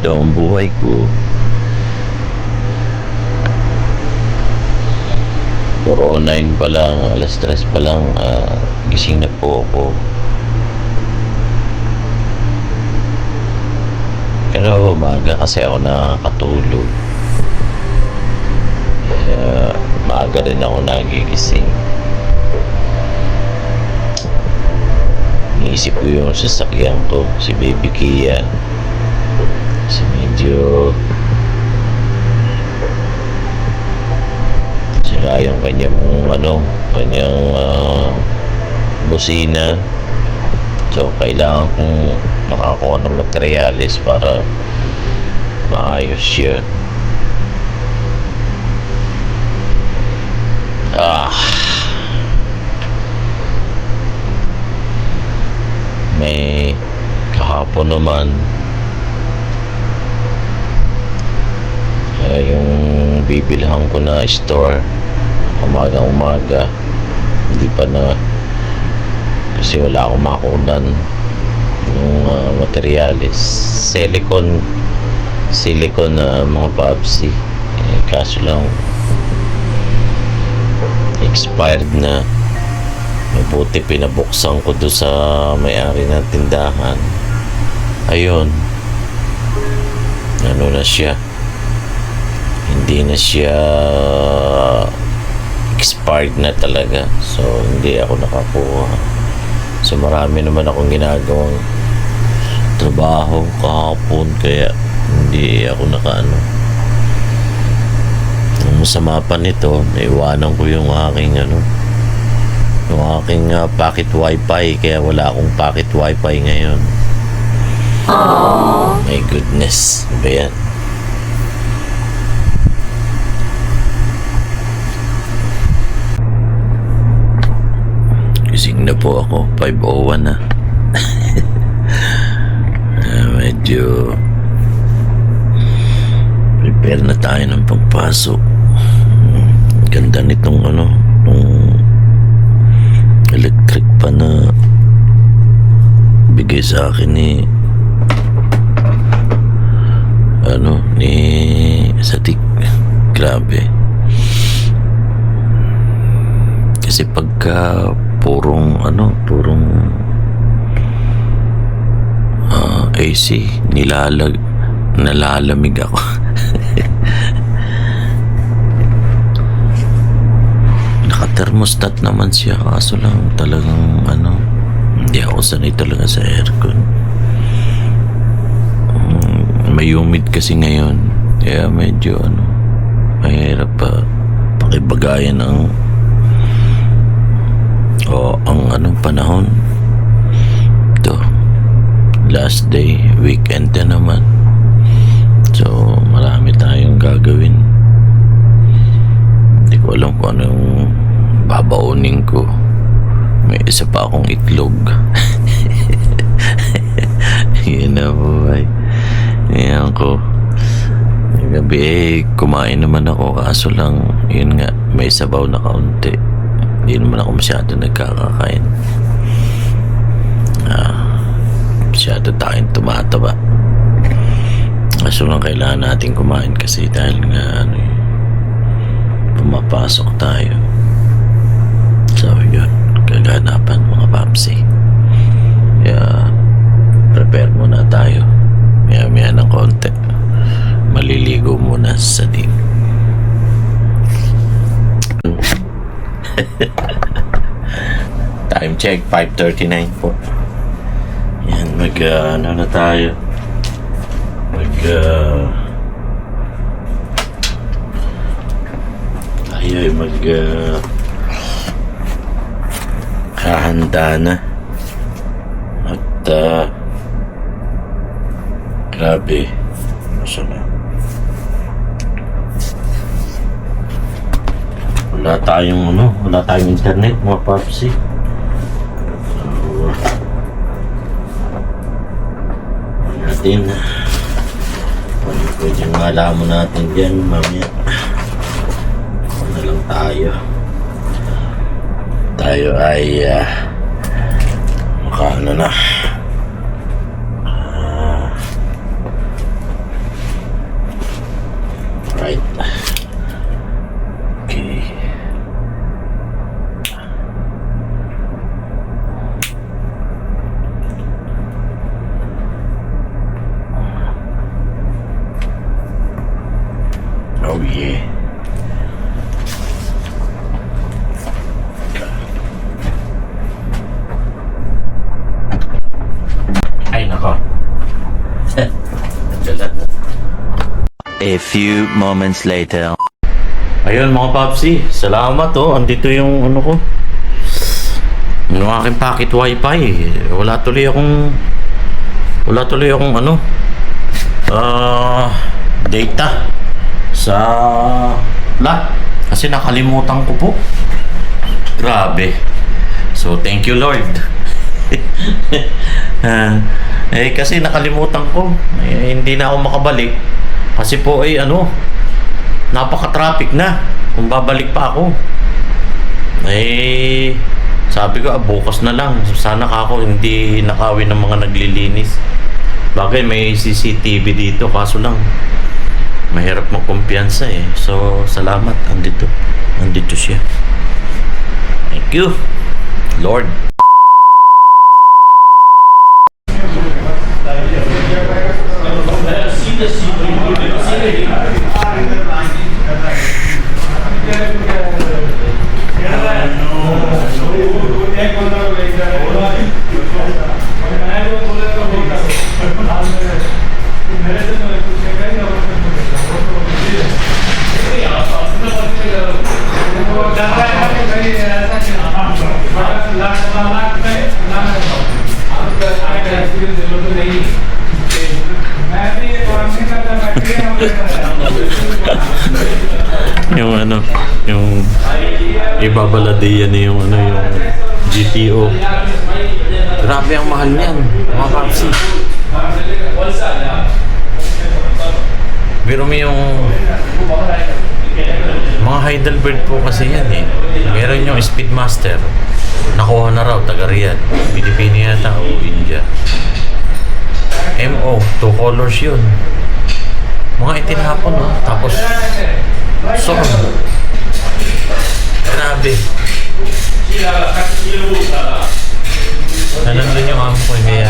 Ganito ang buhay ko. Puro 9 pa lang, alas 3 pa lang, gising na po ako. Pero maaga kasi ako nakakatulog. Kaya maaga rin ako nagigising. Iniisip ko yung sasakyan ko, si Baby Kia. Kasi medyo sira yung kanyang busina. So kailangan kong makakuha ng materyales para maayos yun. May kahapon naman yung bibilhan ko na store umaga hindi pa na kasi wala akong makunan yung materyales, silicone na mga papsi, kaso lang expired na. Mabuti pinabuksan ko doon sa may-ari ng tindahan. Ayun, ano na siya, hindi na siya expired na talaga. So hindi ako nakakuha. So marami naman akong ginagawang trabaho kahapon, kaya hindi ako nakaano. Ang masama pa nito, naiwanan ko yung aking pocket wifi, kaya wala akong pocket wifi ngayon. My goodness, ba yan? Gising na po ako, 5:01 na. Medyo prepare na tayo ng pagpasok. Ganda nitong nung electric pa na bigay sa akin ni Satik. Grabe. Kasi pagka purong AC, nalalamig ako. Naka-thermostat naman siya, kaso lang talagang hindi ako sanay talaga sa aircon. May humid kasi ngayon, kaya medyo mahirap pa pakibagayan ang panahon. Ito, last day, weekend na naman. So marami tayong gagawin. Hindi ko alam kung anong babaunin ko. May isa pa akong itlog. Yun na buhay. Yan ko. Gabi kumain naman ako, kaso lang yun nga, may sabaw na kaunti. Hindi naman ako masyado nagkakakain. Masyado tayong tumataba. Kaso lang kailangan natin kumain kasi dahil nga pumapasok tayo. So yun, kaganapan mga papsi. Kaya prepare muna tayo. Maya ng konti. Maliligo muna sa din. Time check 5:39 po. Yan, na tayo. Hahanda na. At grabe, masama. Wala tayong internet mga papsi. Natin pwede malaman natin dyan mamaya. Na lang tayo ay A few moments later. Ayun mga Papsi, salamat oh. Andito yung ano ko. Yung aking packet wifi. Wala tuloy akong ano. Data sa lot. Kasi nakalimutan ko po. Grabe. So thank you Lord. Kasi nakalimutan ko. Hindi na ako makabalik. Kasi po napaka-traffic na. Kung babalik pa ako. Sabi ko, bukas na lang. Sana ako hindi nakawin ng mga naglilinis. Bagay, may CCTV dito. Kaso lang, mahirap magkumpiyansa eh. So, salamat. Andito siya. Thank you, Lord. yung ibabaladiya na yung GTO. Grabe ang mahal niyan, mga Papsi. Pero may yung mga Heidelberg po kasi yan eh. Meron yung Speedmaster. Nakuha na raw, taga Riyadh. Pilipino yata o India. MO, 2 colors yun. Mga itinapon no? Tapos grabe. Nandun yung amo ko, kaya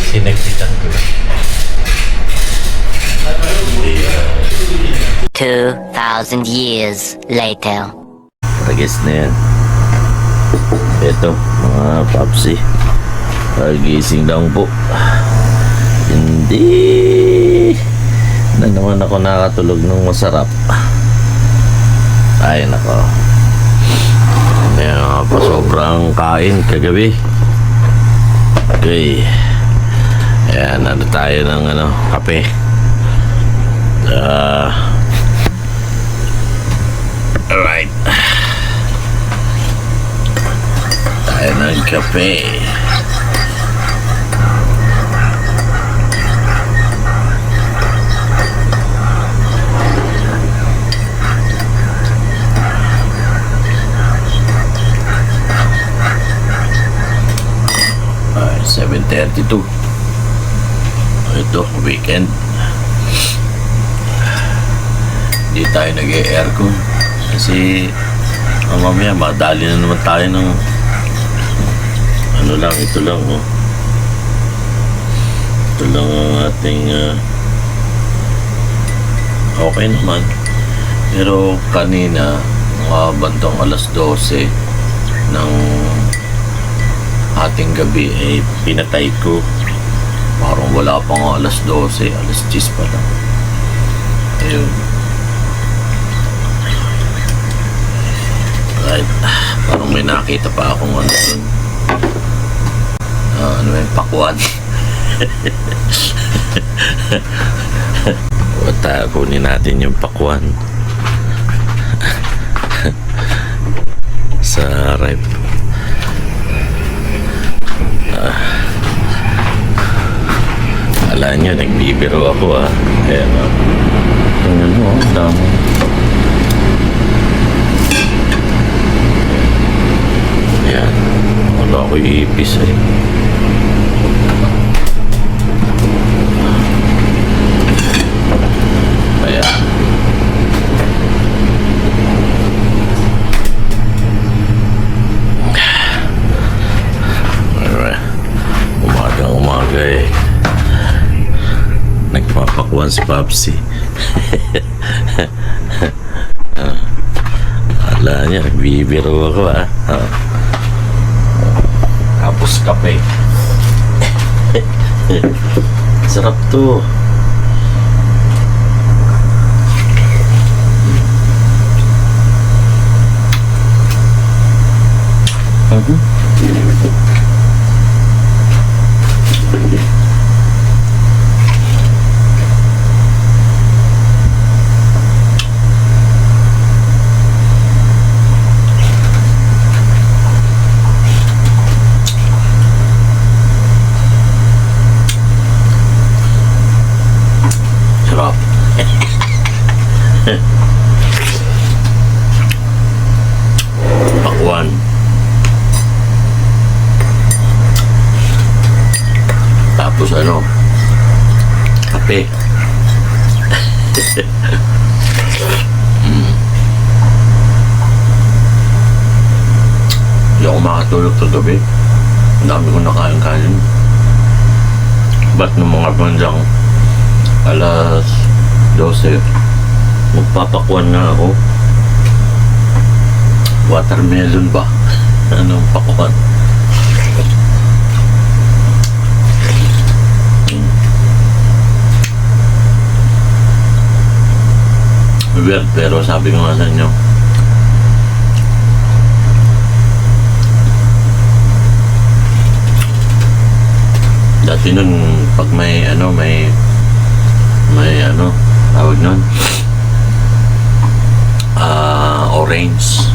sinagsitan ko. 2,000 years later. Ragis na yan. Ito, mga Papsi. Pagising lang po. Hindi na naman ako nakatulog ng masarap. Ay nako. Sobrang kain kagabi. Okay. Ayan, tayo ng kape. Alright. Tayo ng kape. Ay, 7:32. Ito, weekend. Hindi tayo nag-aircon kasi mamaya madali na naman tayo ng ito lang oh. Ito lang ang ating okay naman, pero kanina mga bandang alas 12 ng ating gabi pinatay ko. Parang wala pa nga alas 12, alas 10 pa lang. Ayun. Right. Parang may nakita pa akong yung pakwan. Kunin natin yung pakwan sa rep. Alam nyo, nagbibiro ako kaya tingnan mo, dami. Ayan, wala ko iipis Ayan. Alright. Umaga nagpapakwan si Papsi. Ala niya, nagbibiro ako Tapos kape. Sarap to. Sarap. Pakwan. Tapos ano, kape. Hindi ako makatulog sa gabi. Ang dami ko nakain-kain. Ba't nung mga bandang alas 12, magpapakuan nga ako. Watermelon ba? Anong pakuan? Weird, pero sabi ko nga sa inyo, dati nun, pag may tawag nun, orange.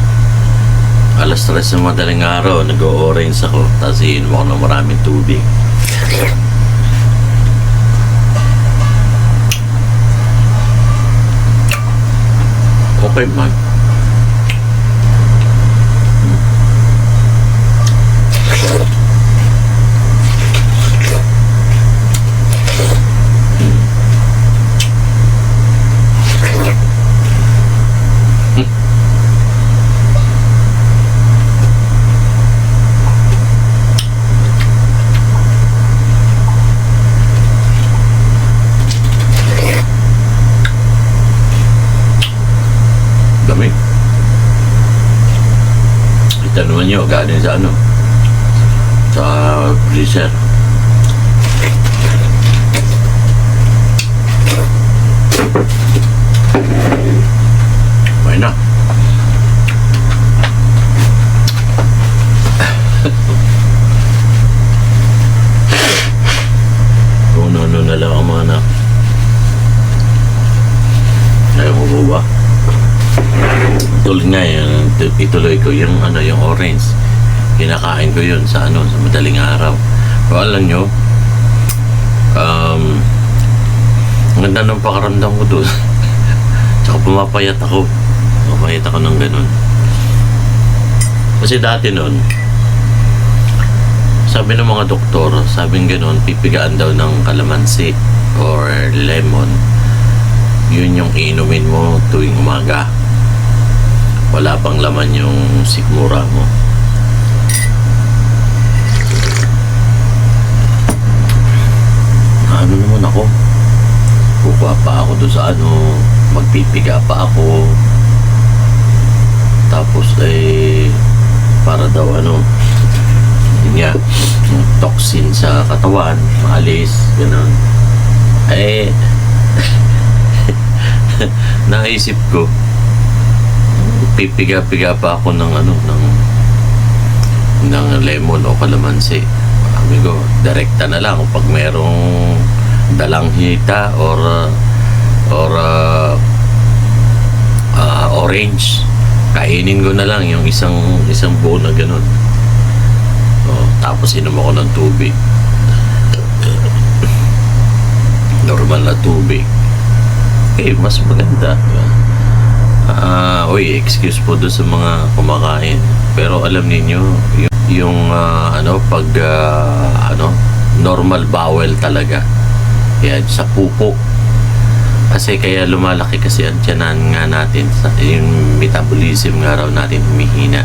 Alas 3 ng madaling araw, nag-o-orange ako, tapos iinom ako ng maraming tubig. Okay man. Dami. Itanuan nyo, galing sa sa freezer. Okay na. Kung ano na lang ang mga anak. Ayaw mo ba? Tulad nga yun, ituloy ko yung yung orange. Kinakain ko yun sa sa madaling araw. Pero alam nyo, ang ganda ng pakaramdam ko doon. Tsaka pumapayat ako. Pumapayat ako ng ganun. Kasi dati nun, sabi ng mga doktor, sabing ganun, pipigaan daw ng kalamansi or lemon. Yun yung iinumin mo tuwing umaga. Wala pang laman yung sikmura mo. Ano naman ako? Kukuha pa ako doon sa magpipiga pa ako. Tapos para daw yun nga, yung toxin sa katawan, maalis, gano'n. Naisip ko, pipiga-piga pa ako ng lemon o kalamansi. Sabi ko, direkta na lang pag merong dalang hita or orange, kainin ko na lang yung isang buo na ganun. Tapos inom ako ng tubig, normal na tubig. Mas maganda. Excuse po doon sa mga kumakain. Pero alam niyo yung pag normal bowel talaga. Yan, sa pupo. Kasi kaya lumalaki kasi ang tiyanan nga natin. Yung metabolism nga raw natin humihina.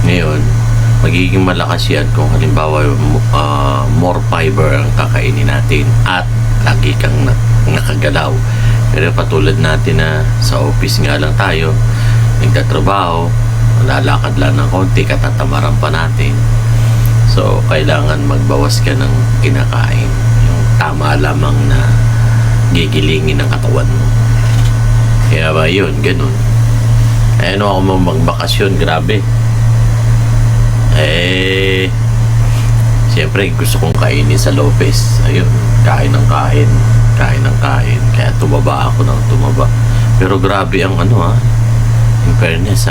Ngayon, magiging malakas yan kung halimbawa more fiber ang kakainin natin at lagi kang nakagalaw. Pero patulad natin na sa office nga lang tayo, nagtatrabaho, lalakad lang ng konti, katatamaran pa natin. So, kailangan magbawas ka ng kinakain. Yung tama lamang na gigilingin ng katawan mo. Kaya ba yun, ganun. Ako mo magbakasyon, grabe. Siyempre gusto kong kainin sa Lopez. Ayun, kain ng kain. Kain ng kain. Kaya tumaba ako ng tumaba. Pero grabe ang in fairness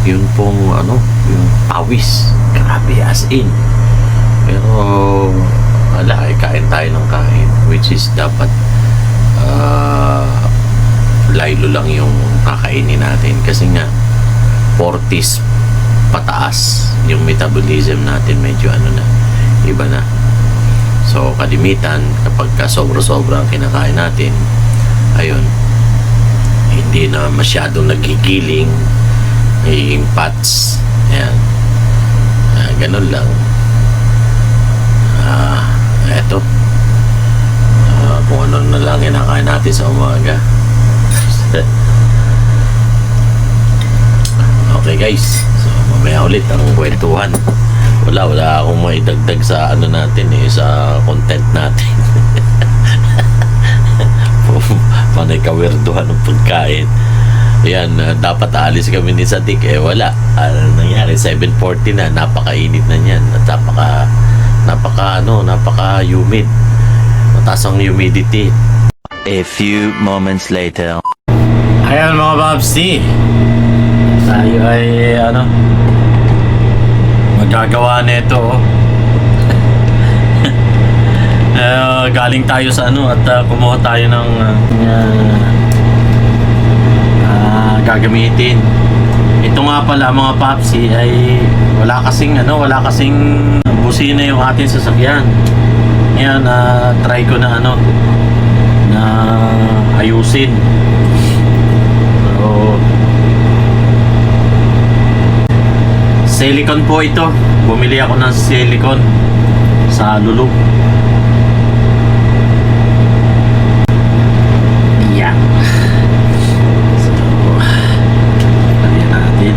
yun pong yung pawis. Grabe as in. Pero wala, kain tayo ng kain. Which is dapat laylo lang yung kakainin natin. Kasi nga 40s pataas yung metabolism natin, medyo iba na. So kalimitan kapag sobra-sobra ang kinakain natin, ayun, hindi na masyadong nagigiling, nagiging fats. Ayan, ganun lang. Eto, kung ano na lang kinakain natin sa umaga. Okay guys, so mamaya ulit ang kwentuhan. Wala akong maidagdag sa natin sa content natin. Panay kawerduhan ng pagkain. Ayan, dapat aalis kami ni Sadik, wala. Ano nangyari? 7:40 na, napakainit na niyan. At napaka humid. Mataas ang humidity. A few moments later. Ayan mga Babsi, tayo ay magagawa nito. Galing tayo sa at kumuha tayo ng gagamitin. Ito nga pala mga Papsi ay wala kasing busina yung ating sasakyan. Ngayon try ko na na ayusin. So, silicone po ito. Bumili ako ng silicone sa Lulu. Yeah. So, lagyan natin.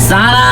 Sana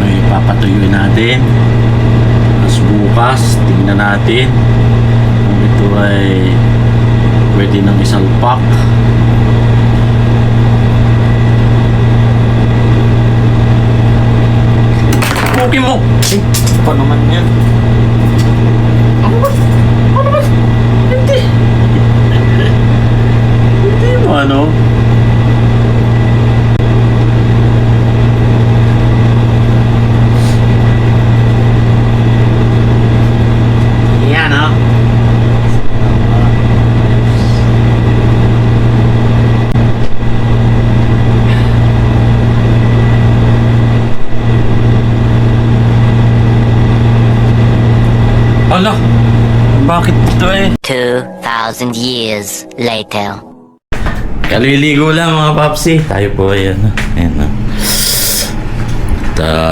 yan papatuyuin natin. Mas bukas tingnan natin kung ito ay pwede nang isalpak. Okay mo! Pa naman yan. Ano ba? Hindi. Hindi mo Ala, bakit ito 2,000 years later. Kaliligo lang mga Papsi. Tayo po ayan.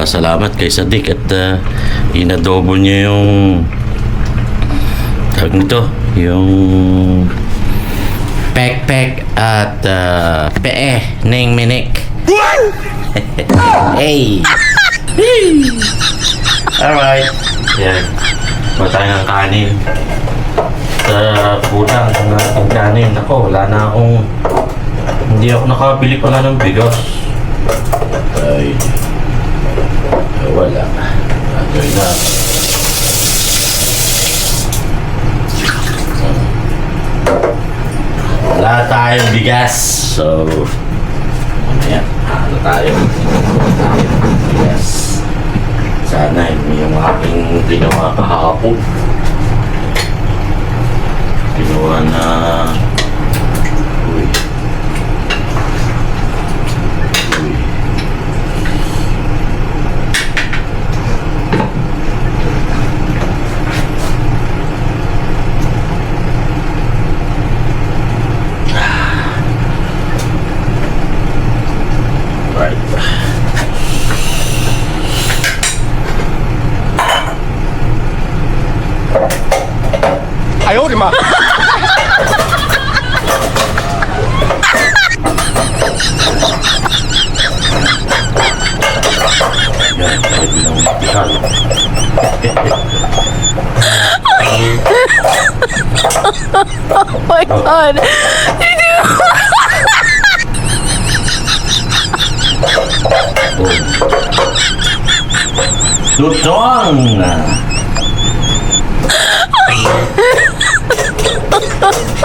Salamat kay Sadik at inadobo niya yung tawag nito, yung pek at ning minik. Hey! Alright. Yan. Kuha tayo ng kanin. Sa pulang ng kanin. Ako, wala na akong... Hindi ako nakabili pala ng bigas. Ay. Wala. Gagawin na. Wala tayong bigas. So, mamaya, ano tayo? Bigas. Sana yung aking ginawa kahapon. Ginawa na... Uy. Uy. Right. Yan, kahit bilang matikal. Oh my god. Lutong!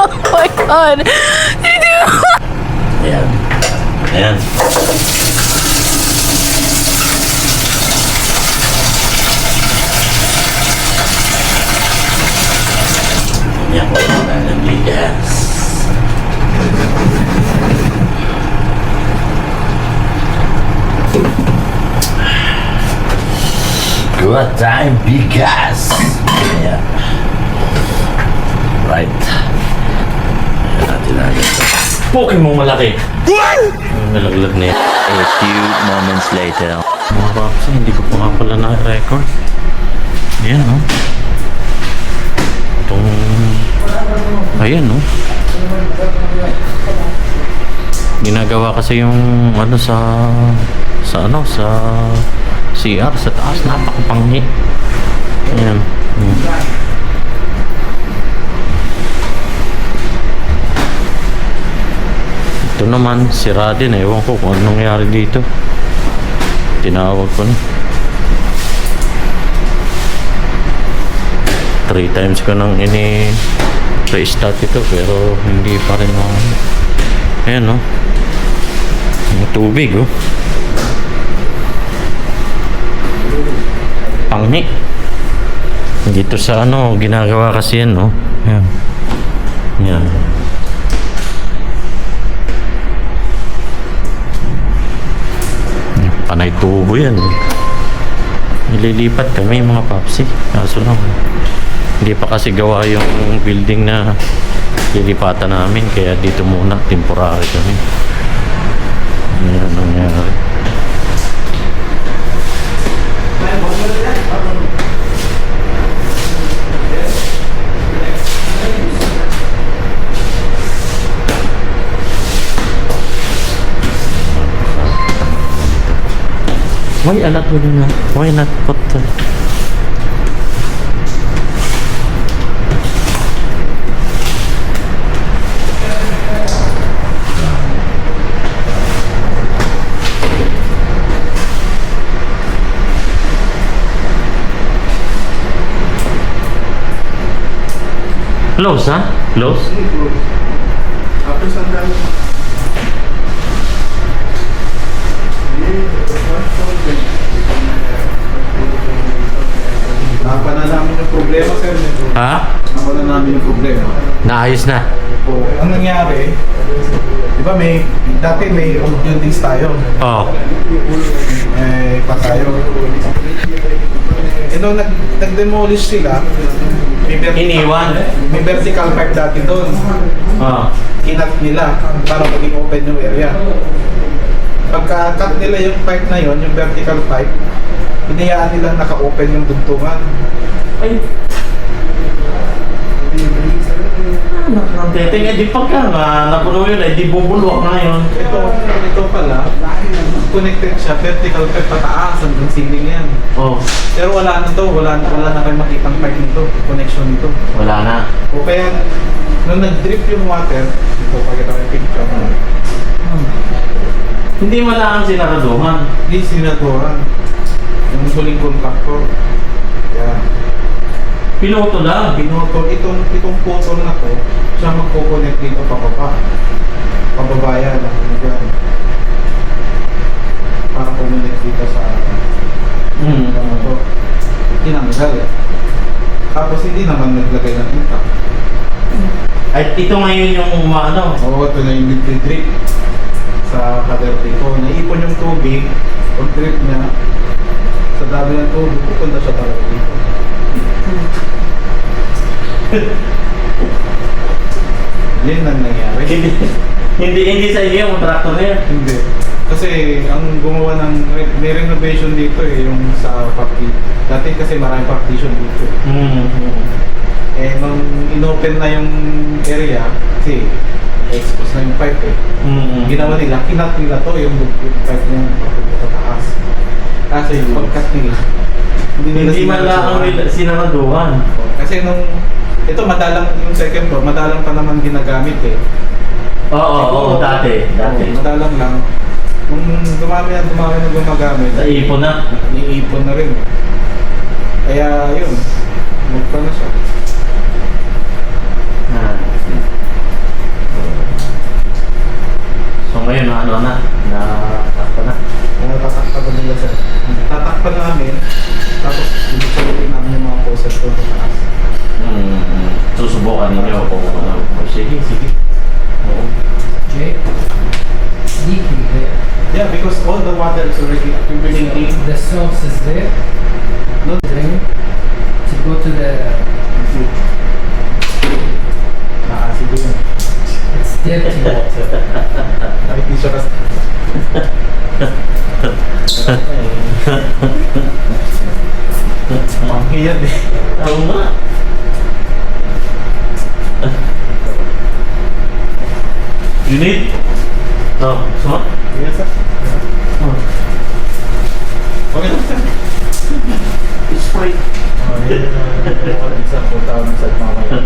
Oh my god. Ayan. Ayan. Ayan po na ng bigas. Good time bigas. Ayan. Right. Ayan natin agad. Poking mo malaki. Nalaglag na yan. A few moments later. Mga paps, hindi ko pa nga pala na-record. Ayan, no? Itong... Ayan, no? Ginagawa kasi yung ano sa CR sa taas. Napakapanghi. Ayan. Ayan. Ito naman, sira din. Ewan ko kung anong nangyari dito. Tinawag ko na. 3 times ko nang restart ito pero hindi pa rin ako. Ayan, no? Yung tubig, oh. Panghi. Dito sa ano, ginagawa kasi yan, no? Ayan. Ayan. Panay tubo yan. Nililipat kami mga papsi. Kaso lang, hindi pa kasi gawa yung building na lilipatan namin. Kaya dito muna, temporary kami. Ayan ang nangyari. Why not na? Why not put close, ha? Close? Napa na namin yung problema, sir. Ha? Napa na namin yung problema. Naayos na. Po, ang nangyari, di ba dati may buildings tayo. Oh. Pa tayo. Nung nag-demolish sila, Iniwan. may vertical pipe dati doon. Oh. Kinat nila para maging open yung area. Pagka-cut nila yung pipe na yon, yung vertical pipe, hinayaan nila naka-open yung dugtungan. Ay. Teteng, eh di pagka napuno yun, eh di bubulwak na yun. Ito pala, connected siya, vertical pipe pataas, hanggang ceiling yan. Oh. Pero wala na to, wala na kayo makitang pipe nito, connection nito. Wala na. O kaya, nung nag-drip yung water, ito, pakita ko yung picture mo. Hindi wala ang sinaraduhan. Hindi sinatuhan. Yung huling contractor. Yan. Piloto lang. Pinutol, itong putol na to, siya magkoconnect dito pababa. Pababa yan, yan. Para connect dito sa ano to. Tinanggal. Tapos hindi naman naglagay ng impact. Ay, ito ngayon yung ano. Oo, ito na yung drip sa pader dito. Naipon yung tubig, pag drip niya, sa dami ng tubig, pupunta siya talaga dito. Yan ang nangyari. hindi sa inyo yung contractor na yan. Hindi. Kasi ang gumawa ng may renovation dito yung sa dati kasi maraming partition dito. Eh nung inopen na yung area, kasi expose na yung pipe eh. Ginawa nila, kinat nila to yung pipe niya papunta sa taas. Kasi yung pagkat nila, Hindi man lang ang sinaraduhan. kasi nung ito madalang yung second floor, madalang pa naman ginagamit eh. Oo, dati. Madalang lang. Nung dumami na gumagamit, Sa ipon na. iipon na rin. Kaya yun, magpa na siya. So ngayon, ano na? Natakpa na. Tatakpan nila sir. Tatakpan namin, tapos bibigyan namin yung mga process doon sa taas. Susubukan ninyo kung ano. Sige. Oo. Jake, leaking there. Yeah, because all the water is already accumulating. The source is there. No, Drain to go to the. Sige yun. It's dirty water. Kahit di siya kasi. Panghiyan eh. Oo nga. You need? No, smart? Yes sir. Okay lang sir. Spray. Yun yung example tao ng site mamaya.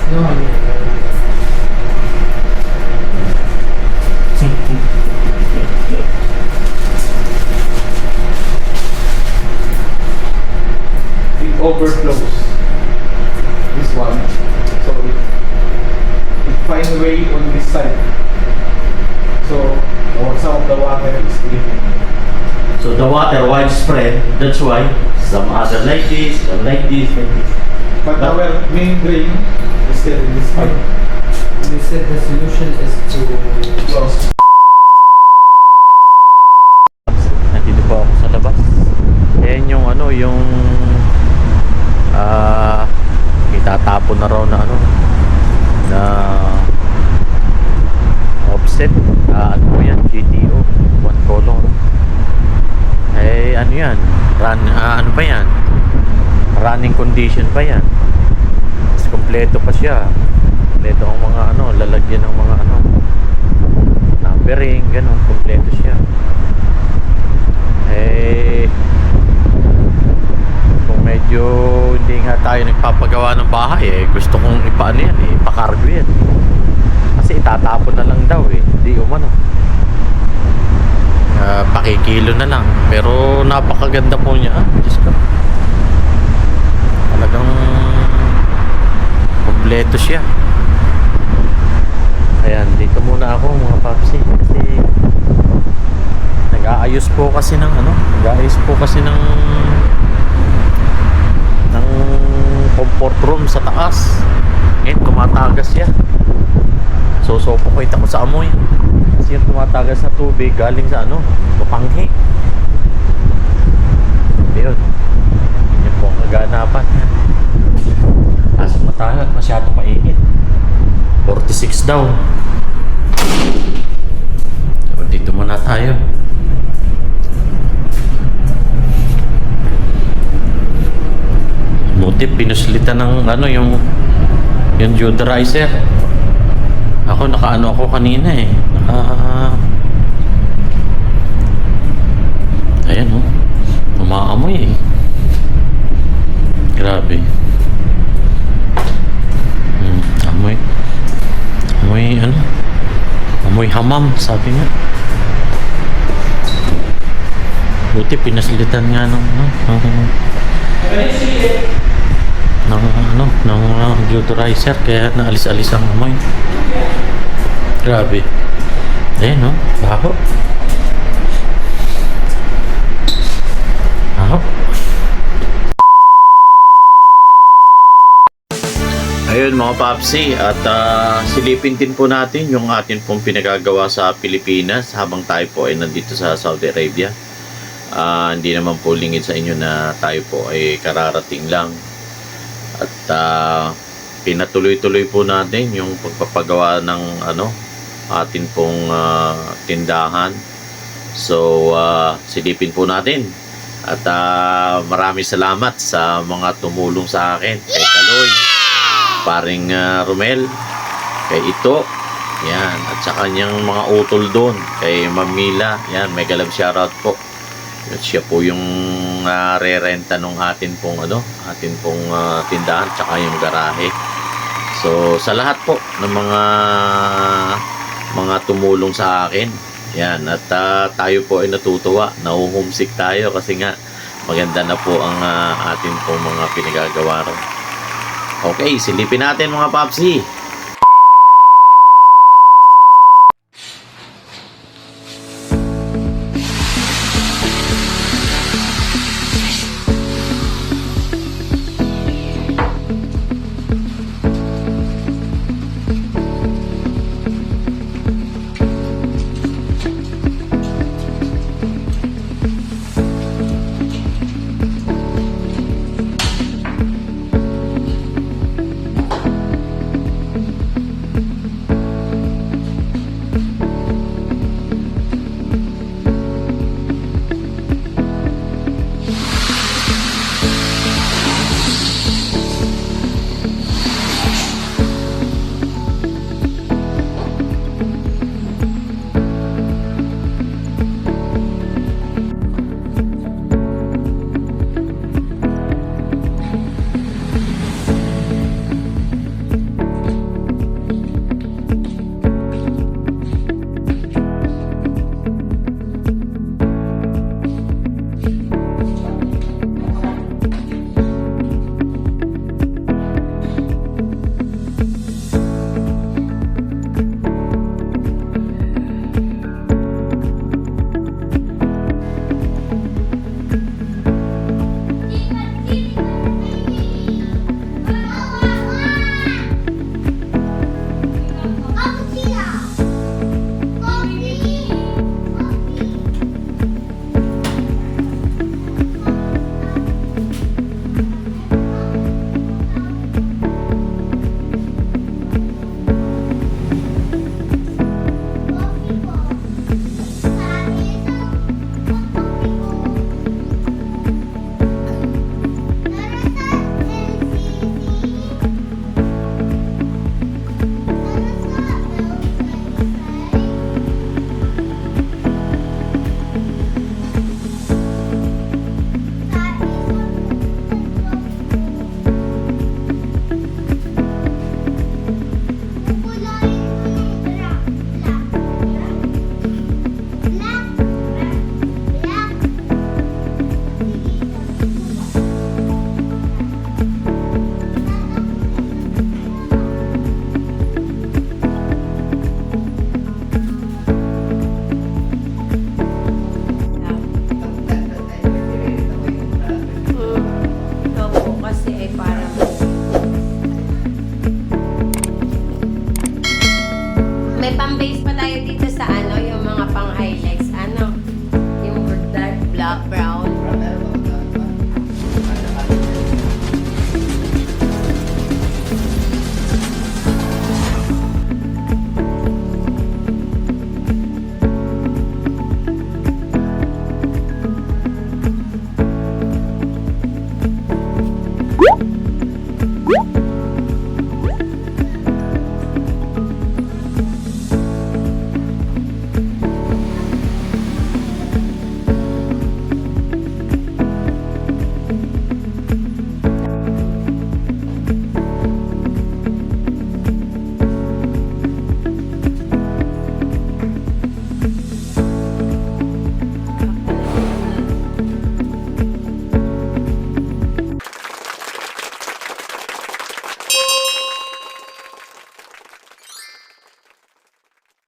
No, It overflows. This one. So it finds a way on this side. So some of the water is leaking. So the water widespread, that's why some other like this, some like this. But our main drain is still in this pipe. you said the solution is to Close. Nandito po ako sa labas. Ayan yung ano, yung itatapon na raw na ano na offset. Ano po yan? GTO 1 color. Eh ano yan? Ano pa yan? Running condition pa yan. Mas kompleto pa siya. Kompleto ang mga ano, lalagyan ng mga ano numbering, ganun, kompleto siya. Eh kung medyo hindi nga tayo nagpapagawa ng bahay, eh gusto kong ipaano yan, eh ipakargo yan. Kasi itatapon na lang daw eh, hindi umano. Pakikilo na lang, pero napakaganda po niya. Diyos ko, talagang kompleto siya. Ayan, dito muna ako mga papsi, kasi nag-aayos po kasi ng comfort room sa taas. Ngayon tumatagas siya. So pukit ako sa amoy. Kasi yung tumatagas na tubig galing sa ano, mapanghi. Ayun. Yun po ang kaganapan. Pasok na tayo at masyadong mainit. 46 daw. So, dito muna tayo. Buti pinuslitan ng ano yung deodorizer. Ako nakaano ako kanina eh. Ayan oh. Umaamoy eh. Grabe. Amoy. Amoy hamam, sabi nga. Buti pinaslitan nga ng deodorizer kaya naalis-alis ang amoy. Grabe. No? Baho. Baho. Ayun mga papsi, at silipin din po natin yung atin pong pinagagawa sa Pilipinas habang tayo po ay nandito sa Saudi Arabia. Hindi naman po lingid sa inyo na tayo po ay kararating lang. At pinatuloy-tuloy po natin yung pagpapagawa ng atin pong tindahan. So silipin po natin. At maraming salamat sa mga tumulong sa akin. Kay Kaloy, paring Romel, kay Ito, yan, at sa kanyang mga utol doon, kay Mamila, yan, mega love shoutout po. At siya po yung re-renta nung atin pong tindahan, tsaka yung garahe. So sa lahat po ng mga tumulong sa akin, yan, at tayo po ay natutuwa, nahuhumsik tayo kasi nga maganda na po ang atin pong mga pinagagawa ron. Okay, silipin natin mga papsi.